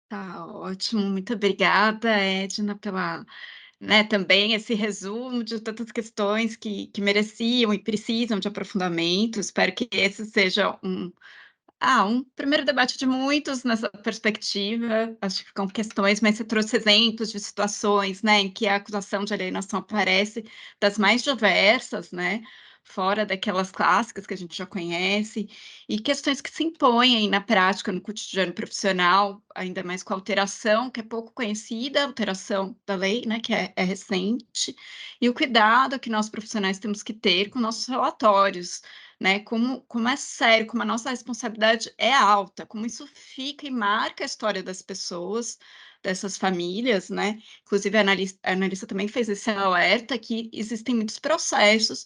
Tá ótimo, muito obrigada, Edna, pela, né, também esse resumo de tantas questões que mereciam e precisam de aprofundamento. Espero que esse seja um primeiro debate de muitos nessa perspectiva. Acho que ficam questões, mas você trouxe exemplos de situações, né, em que a acusação de alienação aparece das mais diversas, né, fora daquelas clássicas que a gente já conhece, e questões que se impõem aí na prática, no cotidiano profissional, ainda mais com a alteração, que é pouco conhecida, a alteração da lei, né, que é recente, e o cuidado que nós profissionais temos que ter com nossos relatórios, né? Como é sério, como a nossa responsabilidade é alta, como isso fica e marca a história das pessoas, dessas famílias, né? Inclusive, a analista também fez esse alerta que existem muitos processos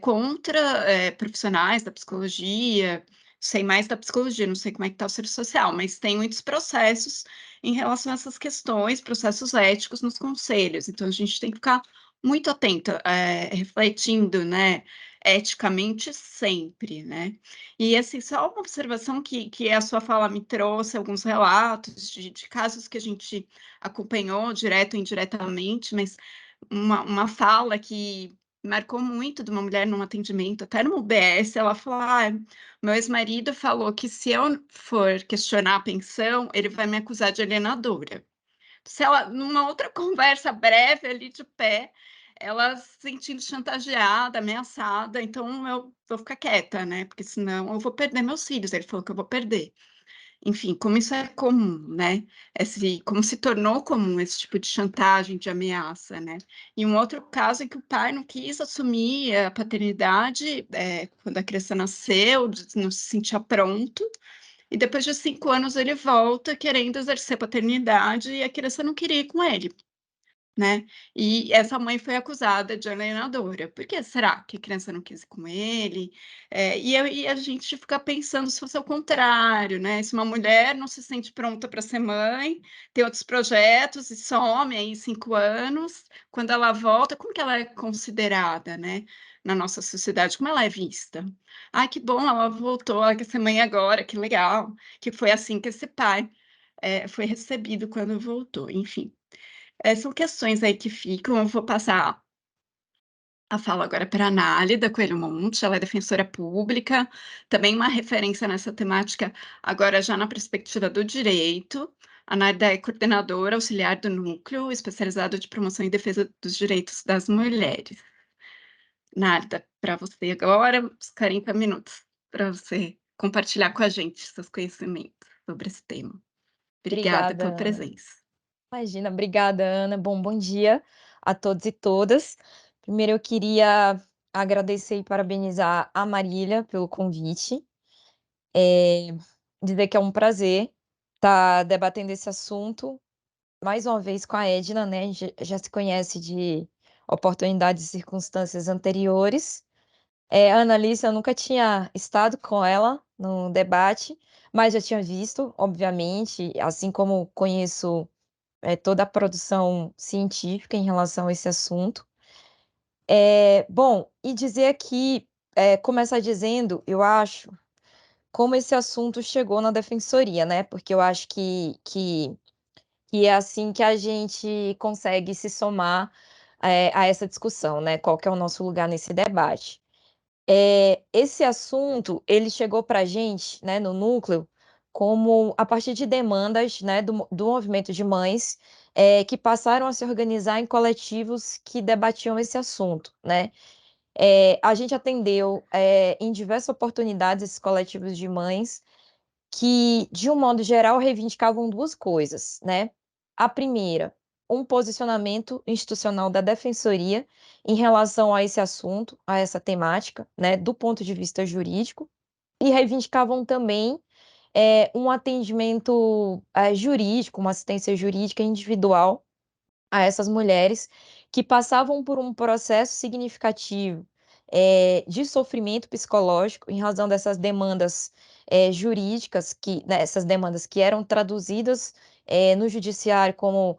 contra profissionais da psicologia, sei mais da psicologia, não sei como é que está o serviço social, mas tem muitos processos em relação a essas questões, processos éticos nos conselhos. Então, a gente tem que ficar muito atenta, refletindo, né? Eticamente sempre, né? E assim, só uma observação que a sua fala me trouxe alguns relatos de casos que a gente acompanhou direto ou indiretamente, mas uma fala que marcou muito de uma mulher num atendimento, até no UBS, ela falou: meu ex-marido falou que se eu for questionar a pensão, ele vai me acusar de alienadora. Se ela, numa outra conversa breve ali de pé, ela se sentindo chantageada, ameaçada, então eu vou ficar quieta, né? Porque senão eu vou perder meus filhos. Ele falou que eu vou perder. Enfim, como isso é comum, né? Como se tornou comum esse tipo de chantagem, de ameaça, né? E um outro caso em que o pai não quis assumir a paternidade quando a criança nasceu, não se sentia pronto, e depois de 5 anos ele volta querendo exercer paternidade e a criança não queria ir com ele, né? E essa mãe foi acusada de alienadora. Por que será que a criança não quis ir com ele? E a gente fica pensando se fosse ao contrário, né? Se uma mulher não se sente pronta para ser mãe, tem outros projetos e some aí 5 anos, quando ela volta, como que ela é considerada, né? Na nossa sociedade, como ela é vista? Ai, que bom, ela voltou, ela quer ser mãe agora, que legal. Que foi assim que esse pai foi recebido quando voltou, enfim. São questões aí que ficam. Eu vou passar a fala agora para a Nálida Coelho Monte, ela é defensora pública, também uma referência nessa temática, agora já na perspectiva do direito. A Nálida é coordenadora auxiliar do Núcleo Especializado de Promoção e Defesa dos Direitos das Mulheres. Nálida, para você agora, uns 40 minutos para você compartilhar com a gente seus conhecimentos sobre esse tema. Obrigada Obrigada, pela Ana. presença. Imagina, obrigada, Ana. Bom dia a todos e todas. Primeiro eu queria agradecer e parabenizar a Marília pelo convite, eh, dizer que é um prazer estar debatendo esse assunto, mais uma vez com a Edna, né, a gente já se conhece de oportunidades e circunstâncias anteriores. A Anna-Alice eu nunca tinha estado com ela no debate, mas já tinha visto, obviamente, assim como conheço toda a produção científica em relação a esse assunto. Bom, e dizer aqui, começar dizendo, eu acho, como esse assunto chegou na defensoria, né, porque eu acho que é assim que a gente consegue se somar, a essa discussão, né, qual que é o nosso lugar nesse debate. Esse assunto, ele chegou para a gente, né, no núcleo, como a partir de demandas, né, do movimento de mães, que passaram a se organizar em coletivos que debatiam esse assunto, né. A gente atendeu, em diversas oportunidades esses coletivos de mães que, de um modo geral, reivindicavam 2 coisas, né. A primeira, um posicionamento institucional da defensoria em relação a esse assunto, a essa temática, né, do ponto de vista jurídico, e reivindicavam também, um atendimento, jurídico, uma assistência jurídica individual a essas mulheres que passavam por um processo significativo, de sofrimento psicológico em razão dessas demandas, jurídicas que, né, essas demandas que eram traduzidas, no judiciário como,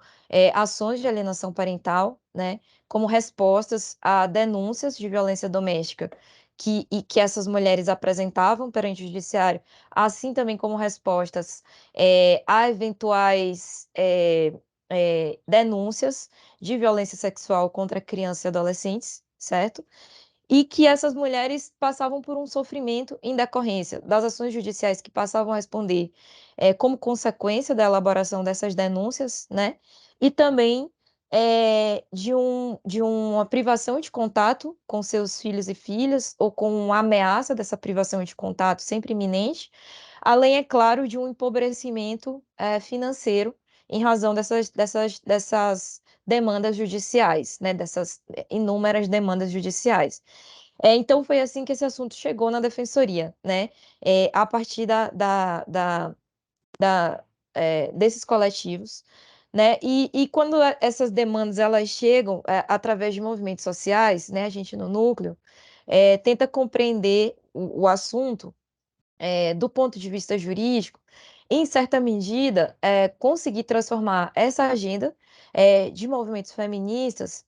ações de alienação parental, né, como respostas a denúncias de violência doméstica que essas mulheres apresentavam perante o judiciário, assim também como respostas, a eventuais, denúncias de violência sexual contra crianças e adolescentes, certo? E que essas mulheres passavam por um sofrimento em decorrência das ações judiciais que passavam a responder, como consequência da elaboração dessas denúncias, né, e também, de uma privação de contato com seus filhos e filhas, ou com uma ameaça dessa privação de contato sempre iminente, além, é claro, de um empobrecimento, financeiro, em razão dessas demandas judiciais, né, dessas inúmeras demandas judiciais. Então foi assim que esse assunto chegou na defensoria, né, a partir desses coletivos, né, e quando essas demandas elas chegam, através de movimentos sociais, né, a gente no núcleo, tenta compreender o assunto, do ponto de vista jurídico, em certa medida, conseguir transformar essa agenda, de movimentos feministas,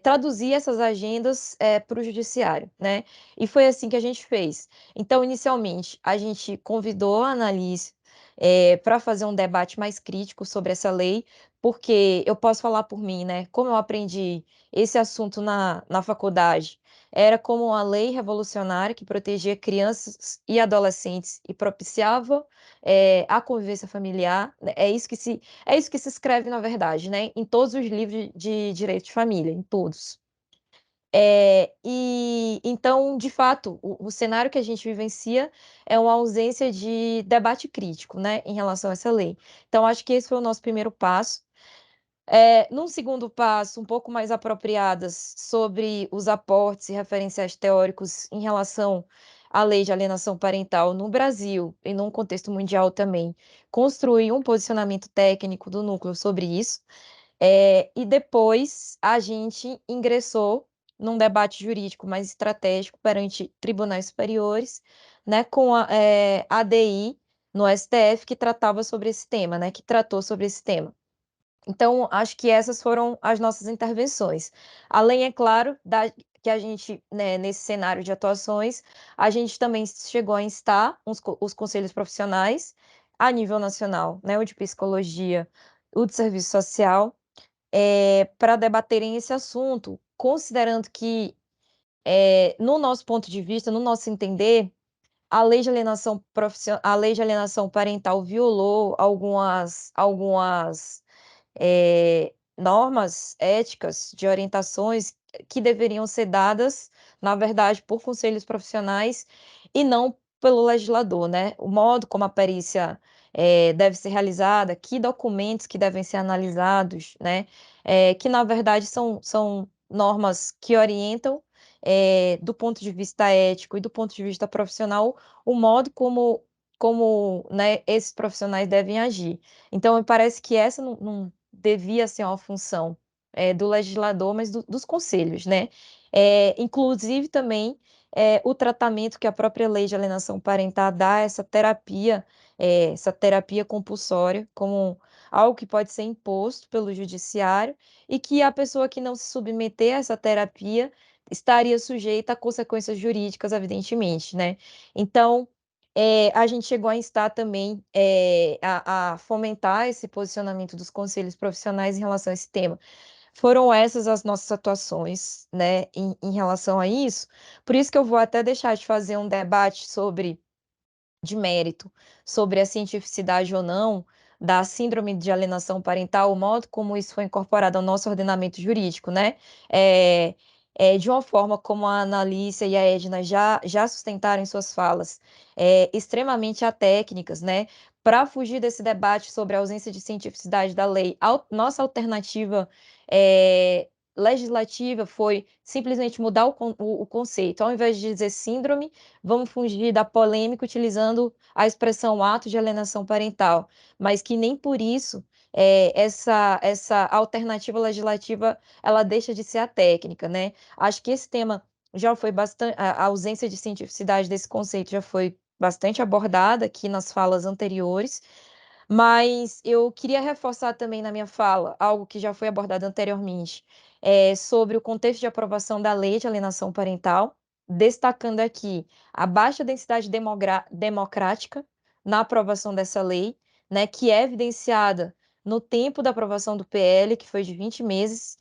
traduzir essas agendas, para o judiciário, né. E foi assim que a gente fez. Então, inicialmente, a gente convidou a Analice, para fazer um debate mais crítico sobre essa lei, porque eu posso falar por mim, né, como eu aprendi esse assunto na faculdade, era como uma lei revolucionária que protegia crianças e adolescentes e propiciava, a convivência familiar, né, é isso que se escreve, na verdade, né, em todos os livros de direito de família, em todos. E então, de fato, o cenário que a gente vivencia é uma ausência de debate crítico, né, em relação a essa lei. Então, acho que esse foi o nosso primeiro passo. Num segundo passo, um pouco mais apropriadas sobre os aportes e referenciais teóricos em relação à lei de alienação parental no Brasil e num contexto mundial também, construir um posicionamento técnico do núcleo sobre isso. E depois a gente ingressou num debate jurídico mais estratégico perante tribunais superiores, né, com a ADI no STF que tratava sobre esse tema, né, que tratou sobre esse tema. Então, acho que essas foram as nossas intervenções. Além, é claro, que a gente, né, nesse cenário de atuações, a gente também chegou a instar os conselhos profissionais a nível nacional, né, o de psicologia, o de serviço social, para debaterem esse assunto, considerando que, no nosso ponto de vista, no nosso entender, a lei de alienação parental violou algumas normas éticas, de orientações que deveriam ser dadas, na verdade, por conselhos profissionais e não pelo legislador, né. O modo como a perícia, deve ser realizada, que documentos que devem ser analisados, né, que na verdade são normas que orientam, do ponto de vista ético e do ponto de vista profissional, o modo como, né, esses profissionais devem agir. Então me parece que essa não devia ser uma função, do legislador, mas dos conselhos, né. Inclusive também, o tratamento que a própria lei de alienação parental dá a essa terapia compulsória, como algo que pode ser imposto pelo judiciário e que a pessoa que não se submeter a essa terapia estaria sujeita a consequências jurídicas, evidentemente, né. Então, a gente chegou a instar também, a fomentar esse posicionamento dos conselhos profissionais em relação a esse tema. Foram essas as nossas atuações, né, em relação a isso. Por isso que eu vou até deixar de fazer um debate de mérito sobre a cientificidade ou não da síndrome de alienação parental, o modo como isso foi incorporado ao nosso ordenamento jurídico, né, de uma forma como a Analícia e a Edna já sustentaram em suas falas, extremamente atécnicas, né, para fugir desse debate sobre a ausência de cientificidade da lei. Nossa alternativa, legislativa foi simplesmente mudar o conceito. Ao invés de dizer síndrome, vamos fugir da polêmica utilizando a expressão ato de alienação parental, mas que nem por isso, essa alternativa legislativa, ela deixa de ser a técnica, né. Acho que esse tema já foi bastante, a ausência de cientificidade desse conceito já foi bastante abordada aqui nas falas anteriores, mas eu queria reforçar também na minha fala algo que já foi abordado anteriormente, sobre o contexto de aprovação da lei de alienação parental, destacando aqui a baixa densidade democrática na aprovação dessa lei, né, que é evidenciada no tempo da aprovação do PL, que foi de 20 meses,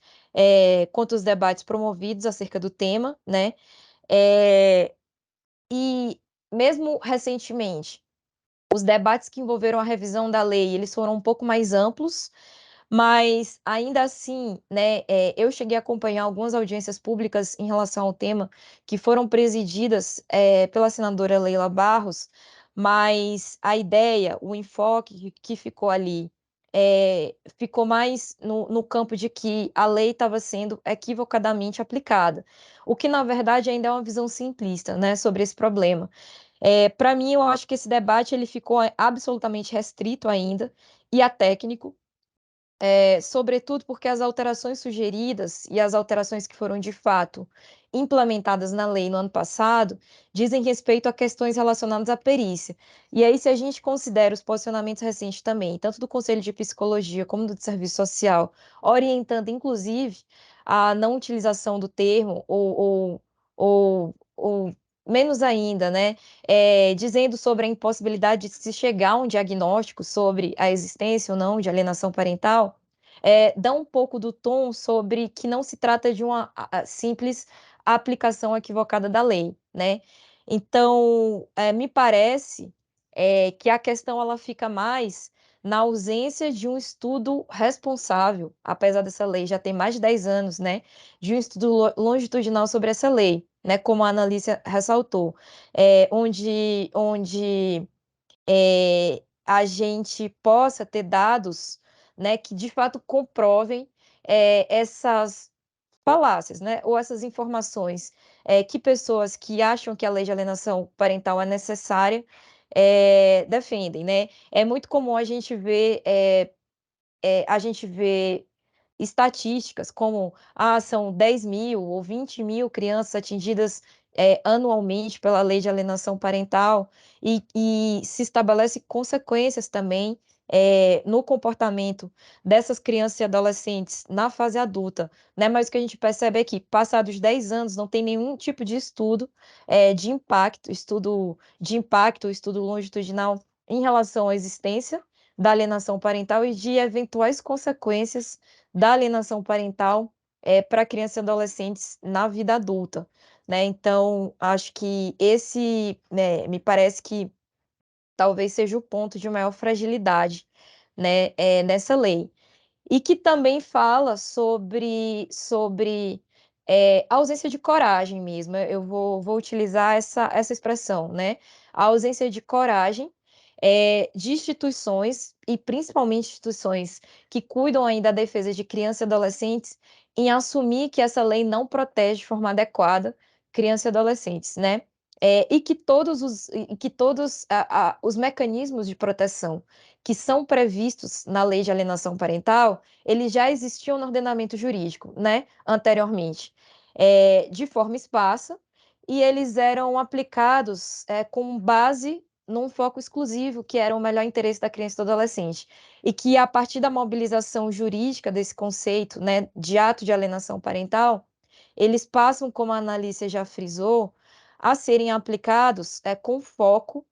quanto os debates promovidos acerca do tema, né, e mesmo recentemente, os debates que envolveram a revisão da lei, eles foram um pouco mais amplos, mas ainda assim, né, eu cheguei a acompanhar algumas audiências públicas em relação ao tema que foram presididas, pela senadora Leila Barros, mas a ideia, o enfoque que ficou ali, ficou mais no campo de que a lei estava sendo equivocadamente aplicada, o que na verdade ainda é uma visão simplista, né, sobre esse problema. Para mim, eu acho que esse debate ele ficou absolutamente restrito ainda e atécnico, sobretudo porque as alterações sugeridas e as alterações que foram de fato implementadas na lei no ano passado dizem respeito a questões relacionadas à perícia. E aí, se a gente considera os posicionamentos recentes também, tanto do Conselho de Psicologia como do Serviço Social, orientando inclusive a não utilização do termo ou menos ainda, né, dizendo sobre a impossibilidade de se chegar a um diagnóstico sobre a existência ou não de alienação parental, dá um pouco do tom sobre que não se trata de uma simples aplicação equivocada da lei, né? Então, me parece que a questão ela fica mais na ausência de um estudo responsável, apesar dessa lei já ter mais de 10 anos, né? De um estudo longitudinal sobre essa lei, né? Como a Analícia ressaltou, onde a gente possa ter dados, né, que de fato comprovem essas falácias, né, ou essas informações que pessoas que acham que a lei de alienação parental é necessária defendem, né? É muito comum a gente vê estatísticas como, são 10.000 ou 20.000 crianças atingidas, anualmente pela lei de alienação parental, e se estabelece consequências também, no comportamento dessas crianças e adolescentes na fase adulta, né, mas o que a gente percebe é que, passados 10 anos, não tem nenhum tipo de estudo, de impacto, estudo longitudinal em relação à existência da alienação parental e de eventuais consequências da alienação parental, para crianças e adolescentes na vida adulta, né. Então, acho que esse, né, me parece que talvez seja o ponto de maior fragilidade, né, nessa lei. E que também fala sobre a ausência de coragem mesmo, eu vou utilizar essa expressão, né, a ausência de coragem, de instituições, e principalmente instituições que cuidam aí da defesa de crianças e adolescentes, em assumir que essa lei não protege de forma adequada crianças e adolescentes, né. E que todos os mecanismos de proteção que são previstos na lei de alienação parental, eles já existiam no ordenamento jurídico, né, anteriormente, de forma esparsa, e eles eram aplicados, com base num foco exclusivo, que era o melhor interesse da criança e do adolescente. E que, a partir da mobilização jurídica desse conceito, né, de ato de alienação parental, eles passam, como a Analícia já frisou, a serem aplicados, com foco,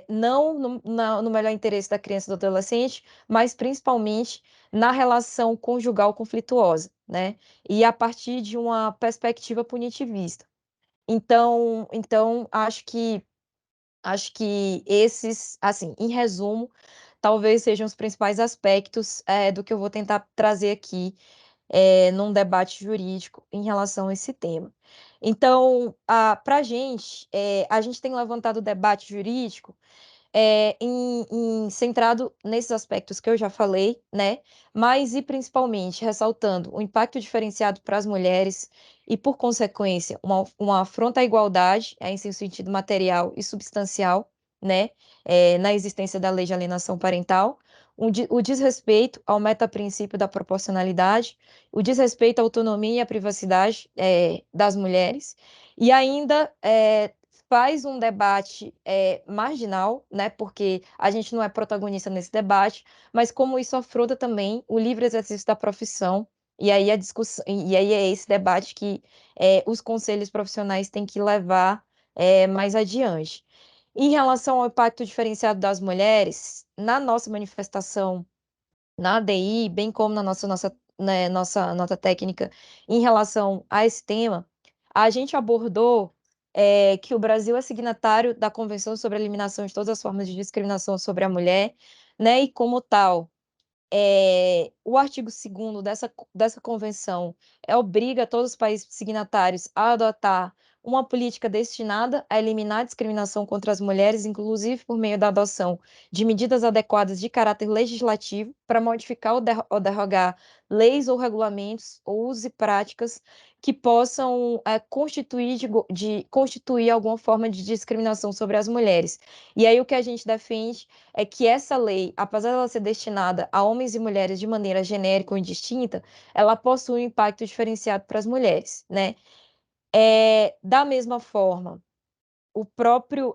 não no melhor interesse da criança e do adolescente, mas principalmente na relação conjugal conflituosa, né, e a partir de uma perspectiva punitivista. Então acho que esses, assim, em resumo, talvez sejam os principais aspectos, do que eu vou tentar trazer aqui, num debate jurídico em relação a esse tema. Então, para a gente tem levantado o debate jurídico, centrado nesses aspectos que eu já falei, né, mas e principalmente ressaltando o impacto diferenciado para as mulheres e, por consequência, uma afronta à igualdade, em seu sentido material e substancial, né, na existência da lei de alienação parental, o desrespeito ao metaprincípio da proporcionalidade, o desrespeito à autonomia e à privacidade, das mulheres, e ainda, faz um debate, marginal, né, porque a gente não é protagonista nesse debate, mas como isso afronta também o livre exercício da profissão E aí a discussão, e aí é esse debate que os conselhos profissionais têm que levar mais adiante. Em relação ao impacto diferenciado das mulheres, na nossa manifestação na ADI, bem como na nossa nota técnica em relação a esse tema, a gente abordou que o Brasil é signatário da Convenção sobre a Eliminação de Todas as Formas de Discriminação sobre a Mulher, né? E como tal, o artigo 2º dessa convenção obriga todos os países signatários a adotar uma política destinada a eliminar a discriminação contra as mulheres, inclusive por meio da adoção de medidas adequadas de caráter legislativo para modificar ou derrogar leis ou regulamentos ou usos e práticas que possam constituir alguma forma de discriminação sobre as mulheres. E aí o que a gente defende é que essa lei, apesar dela ser destinada a homens e mulheres de maneira genérica ou indistinta, ela possui um impacto diferenciado para as mulheres, né? Da mesma forma,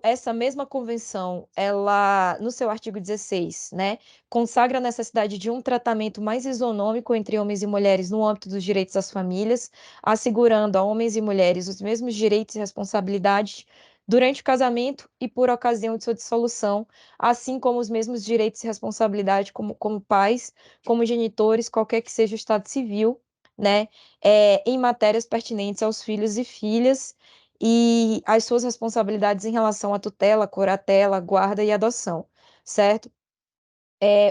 essa mesma convenção, ela, no seu artigo 16, né, consagra a necessidade de um tratamento mais isonômico entre homens e mulheres no âmbito dos direitos das famílias, assegurando a homens e mulheres os mesmos direitos e responsabilidades durante o casamento e por ocasião de sua dissolução, assim como os mesmos direitos e responsabilidades como pais, como genitores, qualquer que seja o estado civil, né, em matérias pertinentes aos filhos e filhas e as suas responsabilidades em relação à tutela, curatela, guarda e adoção, certo?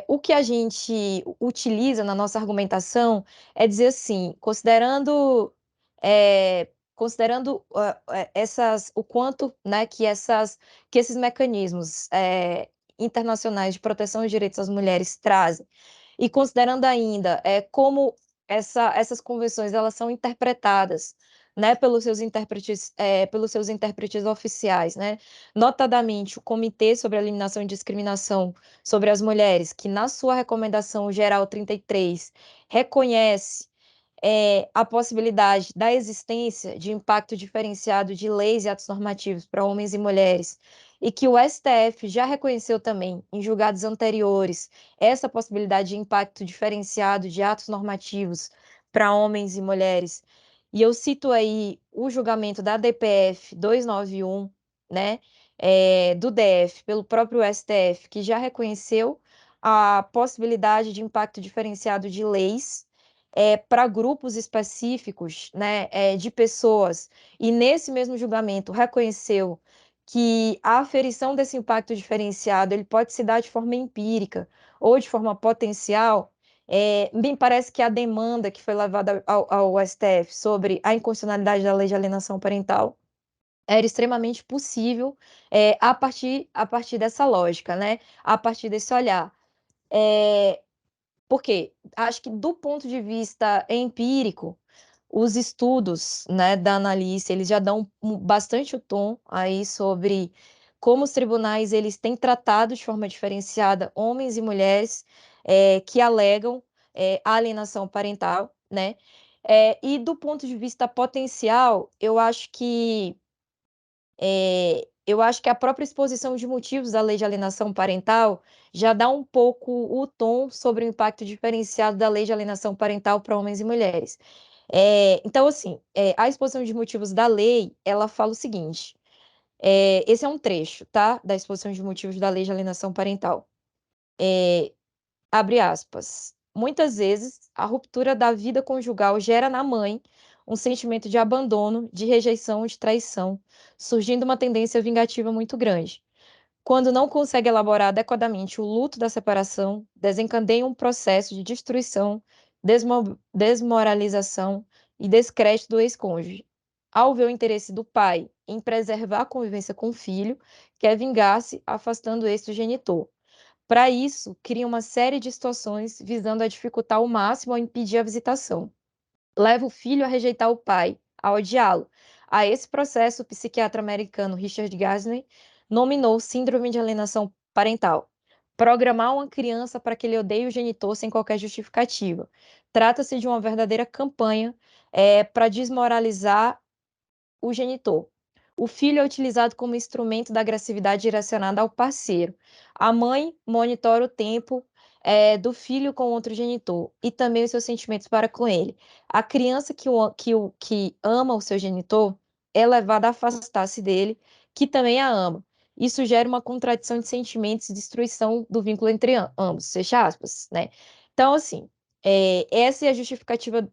O que a gente utiliza na nossa argumentação é dizer assim, considerando o quanto, né, que esses mecanismos internacionais de proteção dos direitos das mulheres trazem, e considerando ainda como essas convenções elas são interpretadas, né, pelos seus intérpretes oficiais, né, notadamente o Comitê sobre a Eliminação e Discriminação sobre as Mulheres, que na sua recomendação geral 33 reconhece a possibilidade da existência de impacto diferenciado de leis e atos normativos para homens e mulheres, e que o STF já reconheceu também, em julgados anteriores, essa possibilidade de impacto diferenciado de atos normativos para homens e mulheres. E eu cito aí o julgamento da DPF 291, né, do DF, pelo próprio STF, que já reconheceu a possibilidade de impacto diferenciado de leis para grupos específicos, né, de pessoas, e nesse mesmo julgamento reconheceu que a aferição desse impacto diferenciado ele pode se dar de forma empírica ou de forma potencial. Me parece que a demanda que foi levada ao STF sobre a inconstitucionalidade da lei de alienação parental era extremamente possível a partir dessa lógica, né? A partir desse olhar. Porque acho que do ponto de vista empírico, os estudos, né, da Annalise, eles já dão bastante o tom aí sobre como os tribunais eles têm tratado de forma diferenciada homens e mulheres que alegam alienação parental, né? E do ponto de vista potencial, eu acho que a própria exposição de motivos da lei de alienação parental já dá um pouco o tom sobre o impacto diferenciado da lei de alienação parental para homens e mulheres. Então, assim, a exposição de motivos da lei, ela fala o seguinte: esse é um trecho, tá? Da exposição de motivos da lei de alienação parental. Abre aspas. Muitas vezes, a ruptura da vida conjugal gera na mãe um sentimento de abandono, de rejeição, de traição, surgindo uma tendência vingativa muito grande. Quando não consegue elaborar adequadamente o luto da separação, desencadeia um processo de destruição, desmoralização e descrédito do ex-cônjuge. Ao ver o interesse do pai em preservar a convivência com o filho, quer vingar-se, afastando este do genitor. Para isso, cria uma série de situações visando a dificultar ao máximo ou impedir a visitação. Leva o filho a rejeitar o pai, a odiá-lo. A esse processo, o psiquiatra americano Richard Gasney nominou síndrome de alienação parental. Programar uma criança para que ele odeie o genitor sem qualquer justificativa. Trata-se de uma verdadeira campanha para desmoralizar o genitor. O filho é utilizado como instrumento da agressividade direcionada ao parceiro. A mãe monitora o tempo do filho com outro genitor e também os seus sentimentos para com ele. A criança que ama o seu genitor é levada a afastar-se dele, que também a ama. Isso gera uma contradição de sentimentos e destruição do vínculo entre ambos, fecha aspas, né? Então, assim, essa é a justificativa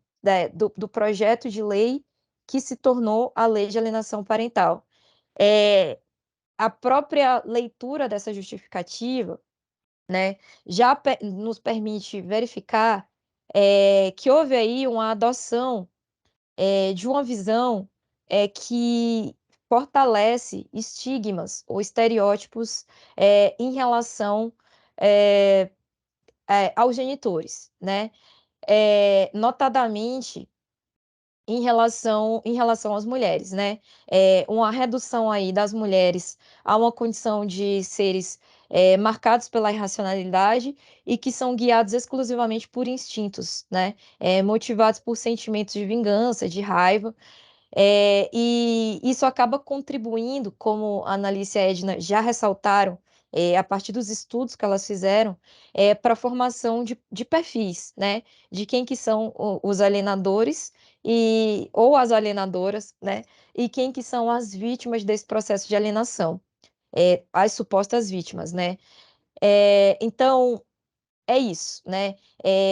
do projeto de lei que se tornou a Lei de Alienação Parental. É, a própria leitura dessa justificativa, né, já nos permite verificar que houve aí uma adoção de uma visão que fortalece estigmas ou estereótipos em relação eh, aos genitores, né? Notadamente em relação às mulheres, né. Uma redução aí das mulheres a uma condição de seres, marcados pela irracionalidade e que são guiados exclusivamente por instintos, né, motivados por sentimentos de vingança, de raiva, e isso acaba contribuindo, como a Annalice e a Edna já ressaltaram, a partir dos estudos que elas fizeram, para a formação de perfis, né, de quem que são os alienadores ou as alienadoras, né, e quem que são as vítimas desse processo de alienação, as supostas vítimas, né. Então, é isso, né.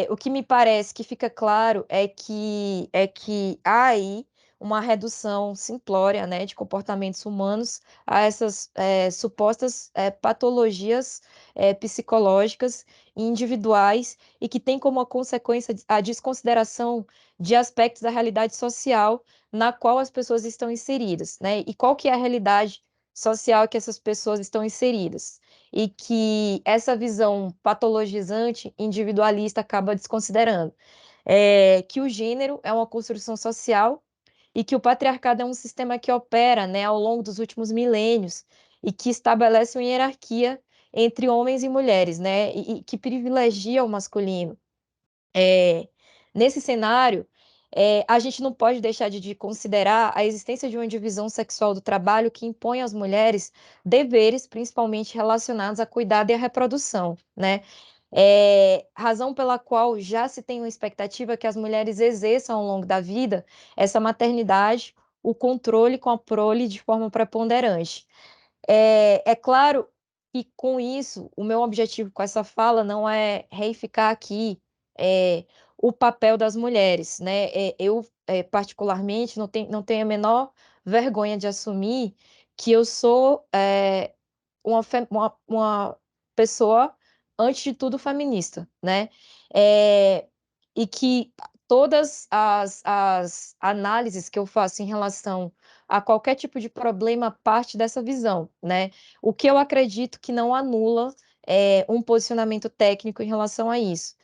O que me parece que fica claro é que há aí uma redução simplória, né, de comportamentos humanos a essas, supostas, patologias, psicológicas individuais e que tem como consequência a desconsideração de aspectos da realidade social na qual as pessoas estão inseridas, né. E qual que é a realidade social que essas pessoas estão inseridas? E que essa visão patologizante, individualista, acaba desconsiderando. Que o gênero é uma construção social e que o patriarcado é um sistema que opera, né, ao longo dos últimos milênios e que estabelece uma hierarquia entre homens e mulheres, né, e que privilegia o masculino. Eh, Nesse cenário, a gente não pode deixar de considerar a existência de uma divisão sexual do trabalho que impõe às mulheres deveres, principalmente relacionados a cuidado e à reprodução, né. Razão pela qual já se tem uma expectativa que as mulheres exerçam ao longo da vida essa maternidade, o controle com a prole de forma preponderante. É claro que com isso, o meu objetivo com essa fala não é reificar aqui, o papel das mulheres, né. Eu, particularmente, não tenho a menor vergonha de assumir que eu sou, uma pessoa, antes de tudo, feminista, né. Eh, e que todas as análises que eu faço em relação a qualquer tipo de problema parte dessa visão, né. O que eu acredito que não anula, um posicionamento técnico em relação a isso.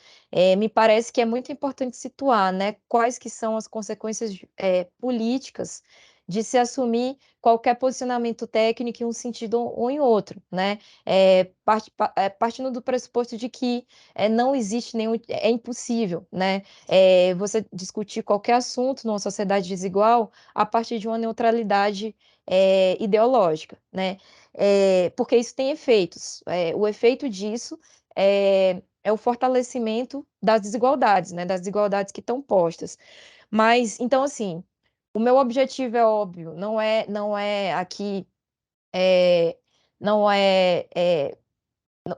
Me parece que é muito importante situar, né, quais que são as consequências políticas de se assumir qualquer posicionamento técnico em um sentido ou em outro, né. Partindo do pressuposto de que, não existe nenhum é impossível, né, você discutir qualquer assunto numa sociedade desigual a partir de uma neutralidade, ideológica, né. Porque isso tem efeitos. O efeito disso é o fortalecimento das desigualdades, né, das desigualdades que estão postas. Mas então, assim, o meu objetivo é óbvio, não é aqui, eh, não é,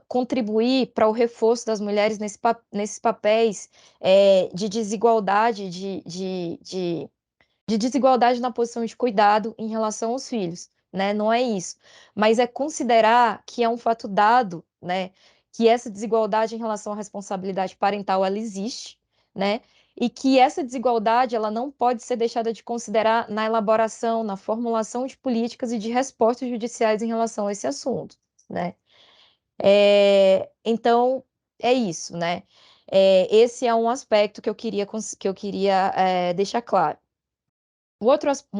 contribuir para o reforço das mulheres nesses papéis, de desigualdade, de desigualdade na posição de cuidado em relação aos filhos, né, não é isso. Mas é considerar que é um fato dado, né, que essa desigualdade em relação à responsabilidade parental ela existe, né, e que essa desigualdade ela não pode ser deixada de considerar na elaboração, na formulação de políticas e de respostas judiciais em relação a esse assunto, né. Então, é isso, né. Esse é um aspecto que eu queria deixar claro. Um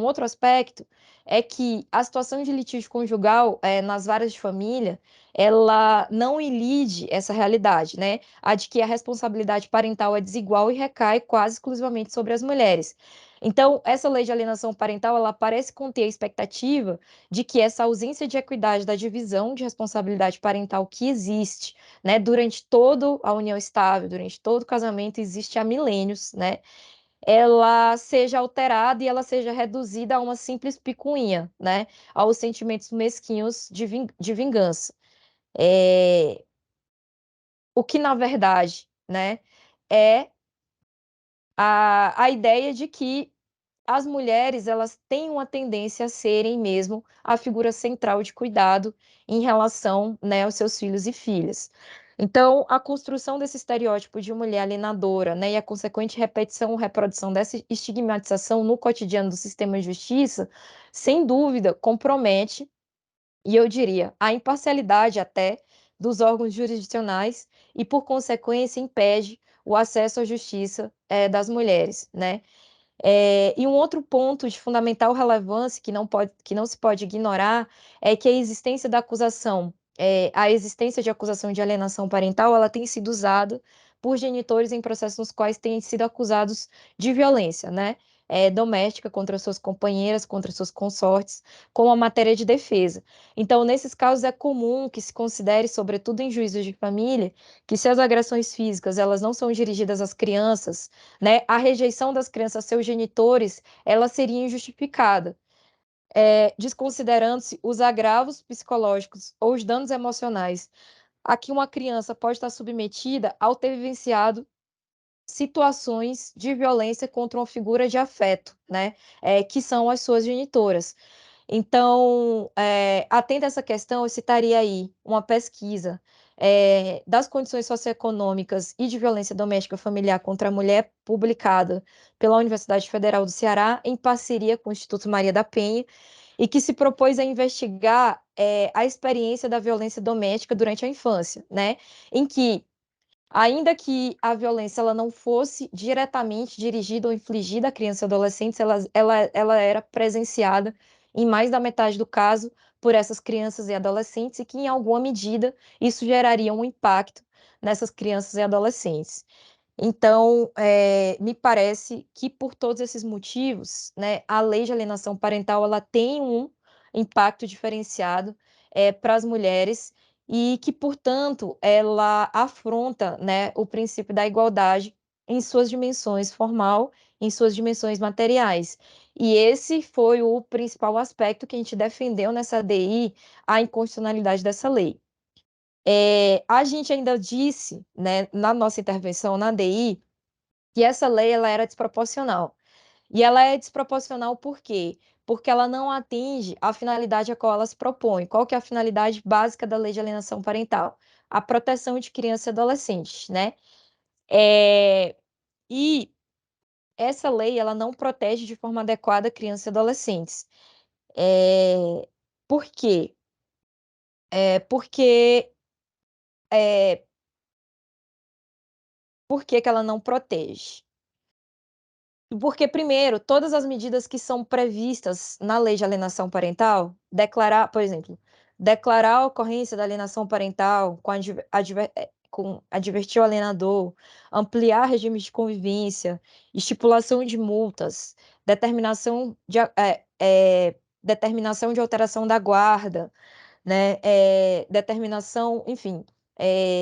outro aspecto é que a situação de litígio conjugal, nas varas de família, ela não ilide essa realidade, né? A de que a responsabilidade parental é desigual e recai quase exclusivamente sobre as mulheres. Então, essa lei de alienação parental, ela parece conter a expectativa de que essa ausência de equidade da divisão de responsabilidade parental que existe, né, durante toda a união estável, durante todo o casamento, existe há milênios, né? Ela seja alterada e ela seja reduzida a uma simples picuinha, né? Aos sentimentos mesquinhos de vingança. É, o que, na verdade, né, é a ideia de que as mulheres elas têm uma tendência a serem mesmo a figura central de cuidado em relação, né, aos seus filhos e filhas. Então, a construção desse estereótipo de mulher alienadora, né, e a consequente repetição ou reprodução dessa estigmatização no cotidiano do sistema de justiça, sem dúvida, compromete, e eu diria, a imparcialidade até dos órgãos jurisdicionais e, por consequência, impede o acesso à justiça, das mulheres, né? E um outro ponto de fundamental relevância que não se pode ignorar é que a existência da acusação, a existência de acusação de alienação parental, ela tem sido usada por genitores em processos nos quais têm sido acusados de violência, né? Doméstica contra suas companheiras, contra suas consortes, como a matéria de defesa. Então, nesses casos, é comum que se considere, sobretudo em juízos de família, que se as agressões físicas elas não são dirigidas às crianças, né, a rejeição das crianças a seus genitores, ela seria injustificada, desconsiderando-se os agravos psicológicos ou os danos emocionais a que uma criança pode estar submetida ao ter vivenciado situações de violência contra uma figura de afeto, né, que são as suas genitoras. Então, atento a essa questão, eu citaria aí uma pesquisa das condições socioeconômicas e de violência doméstica familiar contra a mulher, publicada pela Universidade Federal do Ceará, em parceria com o Instituto Maria da Penha, e que se propôs a investigar a experiência da violência doméstica durante a infância, né? Em que ainda que a violência ela não fosse diretamente dirigida ou infligida a crianças e adolescentes, ela era presenciada em mais da metade do caso por essas crianças e adolescentes, e que, em alguma medida, isso geraria um impacto nessas crianças e adolescentes. Então, me parece que por todos esses motivos, né, a lei de alienação parental ela tem um impacto diferenciado para as mulheres e que, portanto, ela afronta, né, o princípio da igualdade em suas dimensões formal, em suas dimensões materiais. E esse foi o principal aspecto que a gente defendeu nessa DI, a inconstitucionalidade dessa lei. A gente ainda disse, né, na nossa intervenção na DI, que essa lei ela era desproporcional. E ela é desproporcional por quê? Porque ela não atinge a finalidade a qual ela se propõe. Qual que é a finalidade básica da lei de alienação parental? A proteção de crianças e adolescentes, né? E essa lei ela não protege de forma adequada crianças e adolescentes. Por quê? Porque é, por que que ela não protege? Porque, primeiro, todas as medidas que são previstas na lei de alienação parental, declarar, por exemplo, declarar a ocorrência da alienação parental com advertir o alienador, ampliar regimes de convivência, estipulação de multas, determinação de, determinação de alteração da guarda, né, determinação, enfim,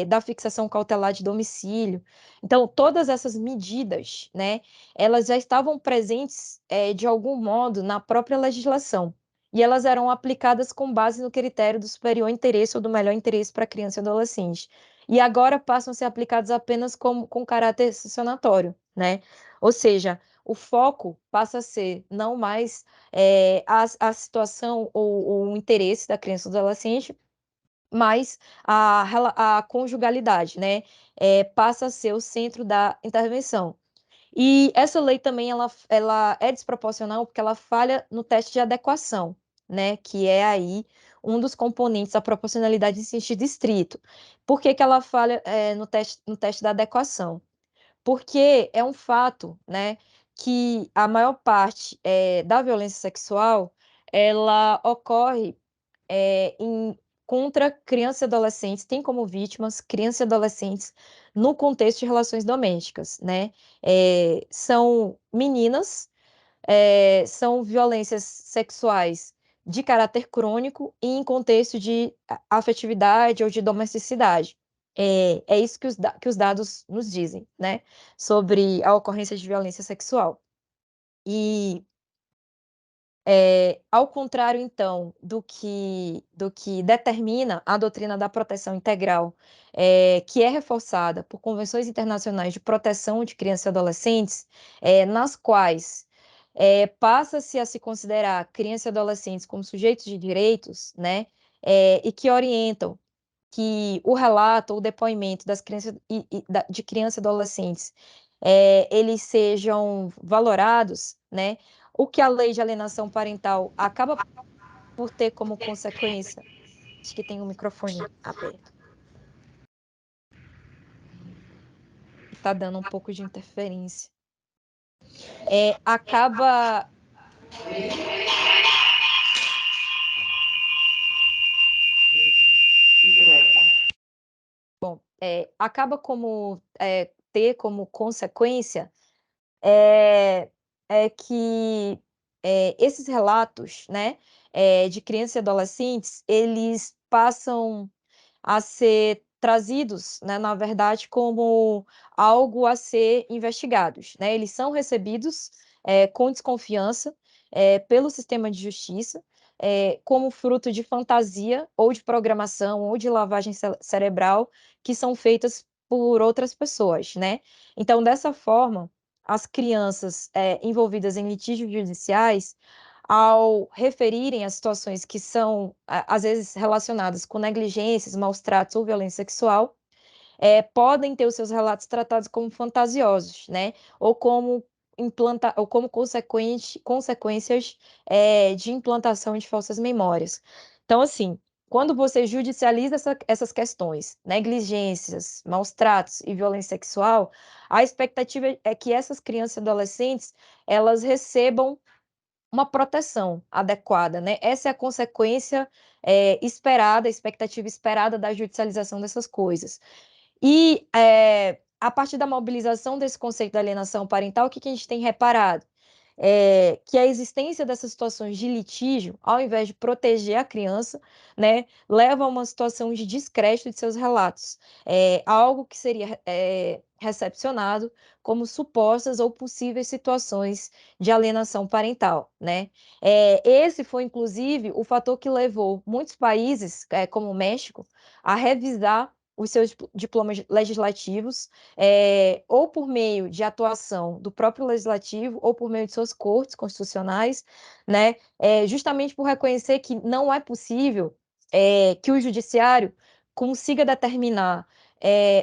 da fixação cautelar de domicílio. Então, todas essas medidas, né, elas já estavam presentes, de algum modo, na própria legislação. E elas eram aplicadas com base no critério do superior interesse ou do melhor interesse para a criança e adolescente. E agora passam a ser aplicadas apenas com caráter sancionatório, né? Ou seja, o foco passa a ser não mais a situação ou o interesse da criança ou do adolescente, mas a conjugalidade, né, passa a ser o centro da intervenção. E essa lei também ela é desproporcional porque ela falha no teste de adequação, né, que é aí um dos componentes da proporcionalidade em sentido estrito. Por que que ela falha, no teste da adequação? Porque é um fato, né, que a maior parte, da violência sexual, ela ocorre, em contra crianças e adolescentes, tem como vítimas crianças e adolescentes no contexto de relações domésticas, né. São meninas, são violências sexuais de caráter crônico e em contexto de afetividade ou de domesticidade. É isso que os dados nos dizem, né, sobre a ocorrência de violência sexual. E, ao contrário então do que determina a doutrina da proteção integral, que é reforçada por convenções internacionais de proteção de crianças e adolescentes, nas quais, passa-se a se considerar crianças e adolescentes como sujeitos de direitos, né, e que orientam que o relato ou o depoimento das crianças de crianças e adolescentes, eles sejam valorados, né, o que a lei de alienação parental acaba por ter como consequência, acho que tem um microfone aberto, que tá dando um pouco de interferência. Acaba bom, acaba como, ter como consequência, é que, esses relatos, né, de crianças e adolescentes, eles passam a ser trazidos, né, na verdade, como algo a ser investigados, né. Eles são recebidos, com desconfiança, pelo sistema de justiça, como fruto de fantasia ou de programação ou de lavagem cerebral que são feitas por outras pessoas, né. Então, dessa forma, as crianças, envolvidas em litígios judiciais, ao referirem as situações que são, às vezes, relacionadas com negligências, maus tratos ou violência sexual, podem ter os seus relatos tratados como fantasiosos, né, ou como consequências, de implantação de falsas memórias. Então, assim, quando você judicializa essas questões, negligências, maus tratos e violência sexual, a expectativa é que essas crianças e adolescentes, elas recebam uma proteção adequada, né. Essa é a consequência, esperada, a expectativa esperada da judicialização dessas coisas. E, a partir da mobilização desse conceito da alienação parental, o que que a gente tem reparado? Que a existência dessas situações de litígio, ao invés de proteger a criança, né, leva a uma situação de descrédito de seus relatos, algo que seria, recepcionado como supostas ou possíveis situações de alienação parental, né. Esse foi inclusive o fator que levou muitos países, como o México, a revisar os seus diplomas legislativos, ou por meio de atuação do próprio legislativo ou por meio de suas cortes constitucionais, né, justamente por reconhecer que não é possível, que o judiciário consiga determinar,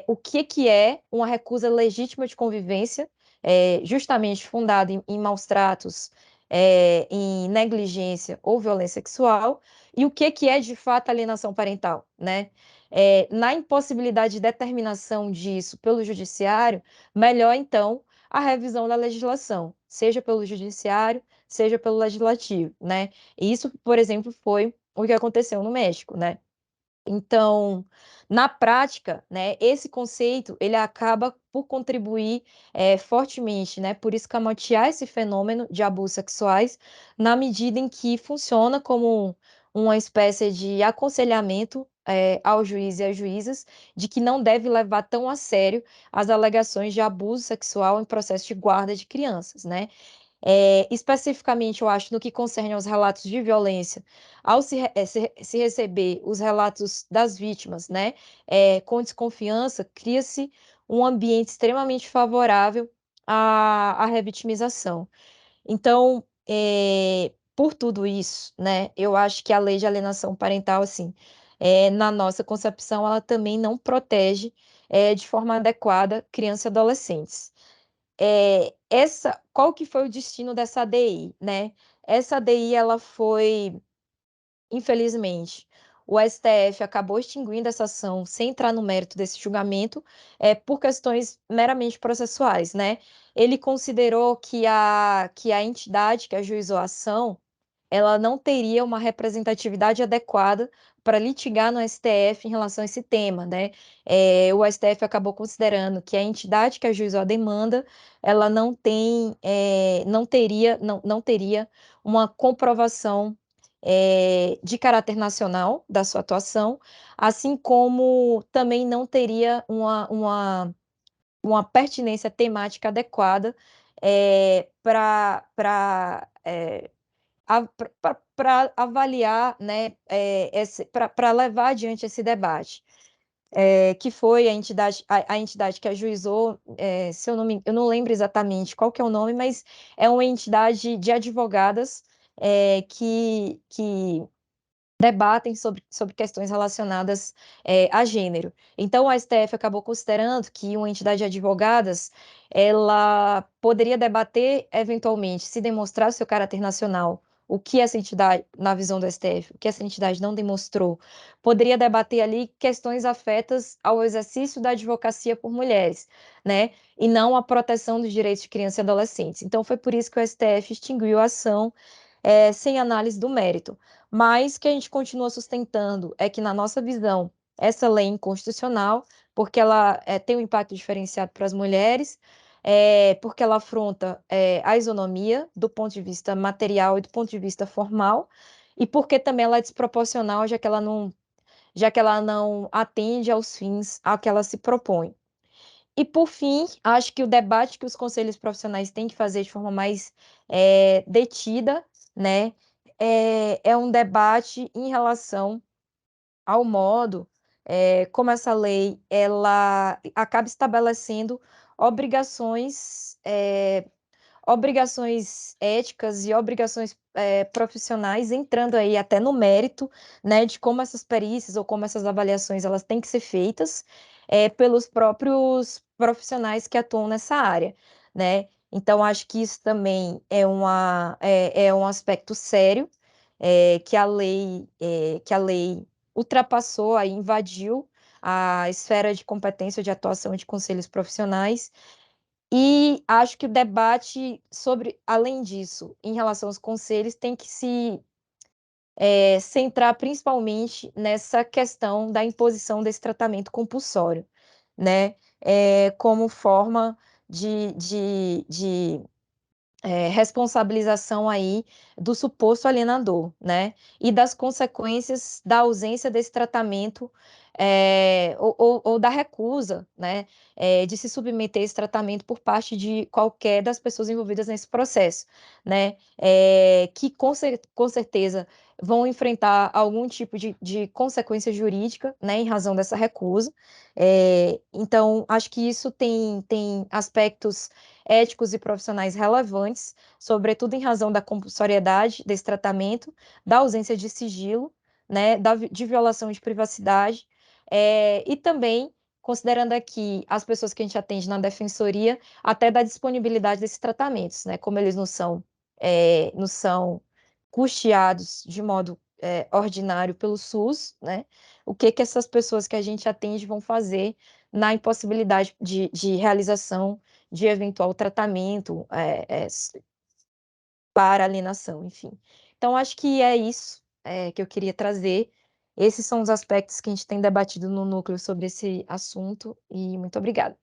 o que que é uma recusa legítima de convivência, justamente fundada em maus tratos, em negligência ou violência sexual, e o que que é de fato alienação parental, né. Na impossibilidade de determinação disso pelo judiciário, melhor então a revisão da legislação, seja pelo judiciário, seja pelo legislativo, né. E isso, por exemplo, foi o que aconteceu no México, né. Então, na prática, né, esse conceito ele acaba por contribuir, fortemente, né, por escamotear esse fenômeno de abusos sexuais, na medida em que funciona como uma espécie de aconselhamento, ao juiz e às juízas, de que não deve levar tão a sério as alegações de abuso sexual em processo de guarda de crianças, né. Especificamente, eu acho, no que concerne aos relatos de violência, ao se receber os relatos das vítimas, né, com desconfiança, cria-se um ambiente extremamente favorável à revitimização. Então, por tudo isso, né, eu acho que a lei de alienação parental, assim, na nossa concepção, ela também não protege, de forma adequada crianças e adolescentes. Essa qual que foi o destino dessa ADI, né. Essa ADI ela foi, infelizmente, o STF acabou extinguindo essa ação sem entrar no mérito desse julgamento, por questões meramente processuais, né. Ele considerou que a entidade que ajuizou a ação, ela não teria uma representatividade adequada para litigar no STF em relação a esse tema, né. O STF acabou considerando que a entidade que ajuizou a demanda, ela não tem, não teria uma comprovação, de caráter nacional da sua atuação, assim como também não teria uma pertinência temática adequada, para avaliar, né, para levar adiante esse debate, que foi a entidade que ajuizou, se eu não lembro exatamente qual que é o nome, mas é uma entidade de advogadas, que debatem sobre questões relacionadas, a gênero. Então o STF acabou considerando que uma entidade de advogadas, ela poderia debater eventualmente, se demonstrar o seu caráter nacional, o que essa entidade na visão do STF, o que essa entidade não demonstrou, poderia debater ali questões afetas ao exercício da advocacia por mulheres, né, e não a proteção dos direitos de crianças e adolescentes. Então foi por isso que o STF extinguiu a ação, sem análise do mérito. Mas que a gente continua sustentando é que, na nossa visão, essa lei é inconstitucional, porque ela, tem um impacto diferenciado para as mulheres, porque ela afronta, a isonomia do ponto de vista material e do ponto de vista formal, e porque também ela é desproporcional, já que ela não atende aos fins a que ela se propõe. E, por fim, acho que o debate que os conselhos profissionais têm que fazer de forma mais, detida, né, é um debate em relação ao modo, como essa lei ela acaba estabelecendo obrigações, obrigações éticas e obrigações, profissionais, entrando aí até no mérito, né, de como essas perícias ou como essas avaliações elas têm que ser feitas, pelos próprios profissionais que atuam nessa área, né. Então acho que isso também é um aspecto sério, que a lei ultrapassou, aí invadiu a esfera de competência de atuação de conselhos profissionais, e acho que o debate sobre, além disso, em relação aos conselhos, tem que se, centrar principalmente nessa questão da imposição desse tratamento compulsório, né, como forma de responsabilização aí do suposto alienador, né, e das consequências da ausência desse tratamento, ou da recusa, né, de se submeter a esse tratamento por parte de qualquer das pessoas envolvidas nesse processo, né, que com certeza vão enfrentar algum tipo de consequência jurídica, né, em razão dessa recusa. Então acho que isso tem aspectos éticos e profissionais relevantes, sobretudo em razão da compulsoriedade desse tratamento, da ausência de sigilo, né, de violação de privacidade, e também considerando aqui as pessoas que a gente atende na defensoria, até da disponibilidade desses tratamentos, né, como eles não são custeados de modo, ordinário pelo SUS, né, o que que essas pessoas que a gente atende vão fazer na impossibilidade de realização de eventual tratamento, para alienação, enfim. Então acho que é isso, que eu queria trazer. Esses são os aspectos que a gente tem debatido no núcleo sobre esse assunto, e muito obrigada.